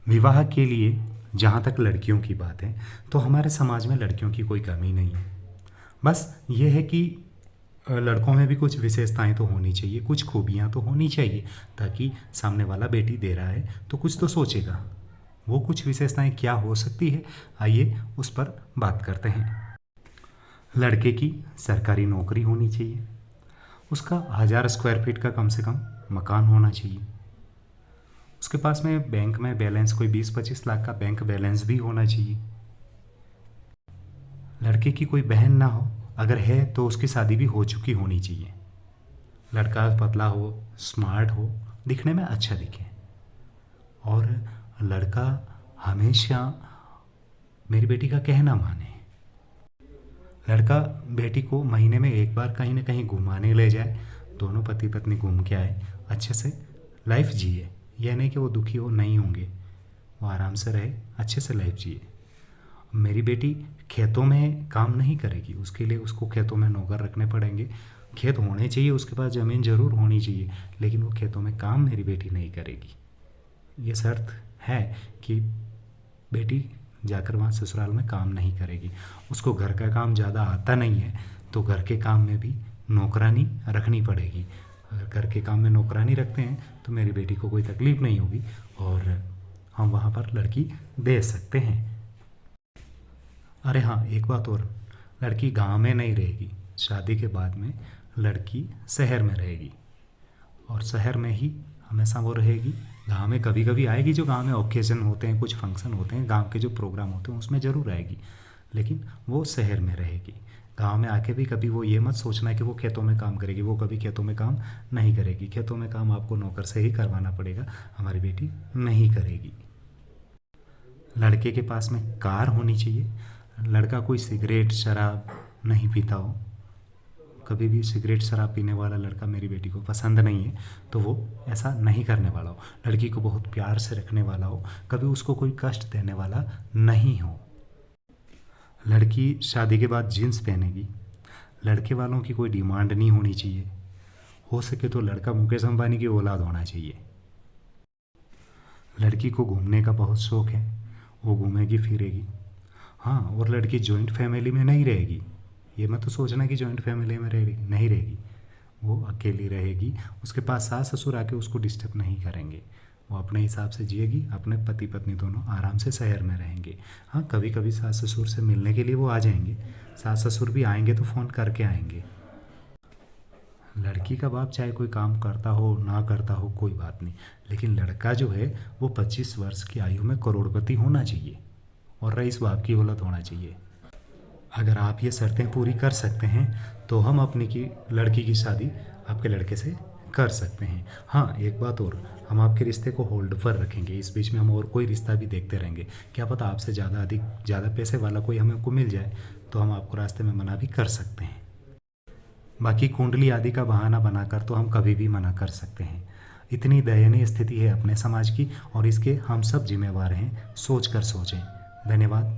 विवाह के लिए जहाँ तक लड़कियों की बात है तो हमारे समाज में लड़कियों की कोई कमी नहीं है। बस ये है कि लड़कों में भी कुछ विशेषताएं तो होनी चाहिए, कुछ खूबियाँ तो होनी चाहिए, ताकि सामने वाला बेटी दे रहा है तो कुछ तो सोचेगा। वो कुछ विशेषताएं क्या हो सकती है, आइए उस पर बात करते हैं। लड़के की सरकारी नौकरी होनी चाहिए, उसका 1000 स्क्वायर फीट का कम से कम मकान होना चाहिए, उसके पास में बैंक में बैलेंस कोई 20-25 लाख का बैंक बैलेंस भी होना चाहिए। लड़के की कोई बहन ना हो, अगर है तो उसकी शादी भी हो चुकी होनी चाहिए। लड़का पतला हो, स्मार्ट हो, दिखने में अच्छा दिखे, और लड़का हमेशा मेरी बेटी का कहना माने। लड़का बेटी को महीने में एक बार कहीं ना कहीं घुमाने ले जाए, दोनों पति पत्नी घूम के आए, अच्छे से लाइफ जिए। यह नहीं कि वो दुखी हो, नहीं होंगे, वो आराम से रहे, अच्छे से लाइफ जिए। मेरी बेटी खेतों में काम नहीं करेगी, उसके लिए उसको खेतों में नौकर रखने पड़ेंगे। खेत होने चाहिए, उसके पास ज़मीन ज़रूर होनी चाहिए, लेकिन वो खेतों में काम मेरी बेटी नहीं करेगी। ये शर्त है कि बेटी जाकर वहाँ ससुराल में काम नहीं करेगी। उसको घर का काम ज़्यादा आता नहीं है तो घर के काम में भी नौकरानी रखनी पड़ेगी। अगर घर के काम में नौकरानी रखते हैं तो मेरी बेटी को कोई तकलीफ़ नहीं होगी और हम वहाँ पर लड़की दे सकते हैं। अरे हाँ, एक बात और, लड़की गांव में नहीं रहेगी, शादी के बाद में लड़की शहर में रहेगी, और शहर में ही हमेशा वो रहेगी। गांव में कभी कभी आएगी, जो गांव में ओकेज़न होते हैं, कुछ फंक्शन होते हैं, गांव के जो प्रोग्राम होते हैं उसमें ज़रूर आएगी, लेकिन वो शहर में रहेगी। गांव में आके भी कभी वो ये मत सोचना है कि वो खेतों में काम करेगी, वो कभी खेतों में काम नहीं करेगी। खेतों में काम आपको नौकर से ही करवाना पड़ेगा, हमारी बेटी नहीं करेगी। लड़के के पास में कार होनी चाहिए। लड़का कोई सिगरेट शराब नहीं पीता हो, कभी भी सिगरेट शराब पीने वाला लड़का मेरी बेटी को पसंद नहीं है, तो वो ऐसा नहीं करने वाला हो। लड़की को बहुत प्यार से रखने वाला हो, कभी उसको कोई कष्ट देने वाला नहीं हो। लड़की शादी के बाद जीन्स पहनेगी। लड़के वालों की कोई डिमांड नहीं होनी चाहिए, हो सके तो लड़का मुकेश अंबानी की औलाद होना चाहिए। लड़की को घूमने का बहुत शौक है, वो घूमेगी फिरेगी। हाँ, और लड़की जॉइंट फैमिली में नहीं रहेगी, ये मत तो सोचना कि जॉइंट फैमिली में रहेगी, नहीं रहेगी। वो अकेली रहेगी, उसके पास सास ससुर आके उसको डिस्टर्ब नहीं करेंगे, वो अपने हिसाब से जिएगी। अपने पति पत्नी दोनों आराम से शहर में रहेंगे। हाँ, कभी कभी सास ससुर से मिलने के लिए वो आ जाएंगे, सास ससुर भी आएंगे तो फ़ोन करके आएंगे। लड़की का बाप चाहे कोई काम करता हो ना करता हो कोई बात नहीं, लेकिन लड़का जो है वो 25 वर्ष की आयु में करोड़पति होना चाहिए और रईस बाप की औलाद होना चाहिए। अगर आप ये शर्तें पूरी कर सकते हैं तो हम अपनी की लड़की की शादी आपके लड़के से कर सकते हैं। हाँ, एक बात और, हम आपके रिश्ते को होल्ड पर रखेंगे, इस बीच में हम और कोई रिश्ता भी देखते रहेंगे। क्या पता आपसे ज़्यादा पैसे वाला कोई हमें को मिल जाए, तो हम आपको रास्ते में मना भी कर सकते हैं। बाकी कुंडली आदि का बहाना बनाकर तो हम कभी भी मना कर सकते हैं। इतनी दयनीय स्थिति है अपने समाज की, और इसके हम सब जिम्मेवार हैं। सोच कर सोचें। धन्यवाद।